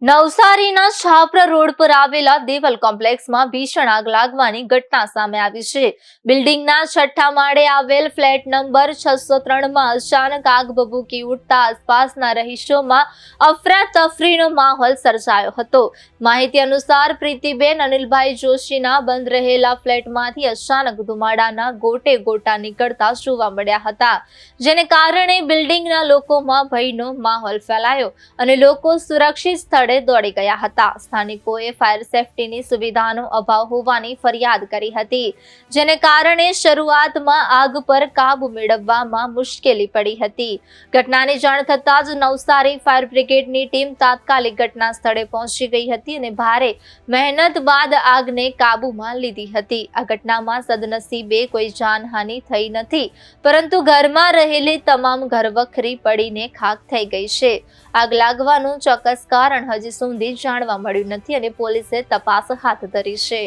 નવસારીના છાપરા રોડ પર આવેલા દેવલ કોમ્પ્લેક્સમાં ભીષણ આગ લાગવાની ઘટના સામે આવી છે. બિલ્ડિંગના 6થા માળે આવેલ ફ્લેટ નંબર 603માં અચાનક આગ ભભૂકી ઉઠતા આસપાસના રહીશોમાં અફરાતફરીનો માહોલ સર્જાયો હતો. માહિતી અનુસાર પ્રીતિબેન અનિલભાઈ જોશીના બંધ રહેલા ફ્લેટમાંથી અચાનક ધુમાડાના ગોટે ગોટા નીકળતા જોવા મળ્યા હતા, જેને કારણે બિલ્ડિંગના લોકોમાં ભયનો માહોલ ફેલાયો અને લોકો સુરક્ષિત સ્થળે દોડી ગયા હતા. સ્થાનિકોએ ફાયર સેફટીની સુવિધાનો અભાવ હોવાની ફરિયાદ કરી હતી, જેને કારણે શરૂઆતમાં આગ પર કાબુ મેળવવામાં મુશ્કેલી પડી હતી. ઘટનાની જાણ થતાં જ નવસારી ફાયર બ્રિગેડની ટીમ તાત્કાલિક ઘટના સ્થળે પહોંચી ગઈ હતી અને ભારે મહેનત બાદ આગને કાબુમાં લીધી હતી. આ ઘટનામાં સદનસીબે કોઈ જાનહાનિ થઈ નથી, પરંતુ ઘરમાં રહેલી તમામ ઘરવખરી પડીને ખાખ થઈ ગઈ છે. આગ લાગવાનું ચોક્કસ કારણ હજી સુધી જાણવા મળ્યું નથી અને પોલીસે તપાસ હાથ ધરી છે.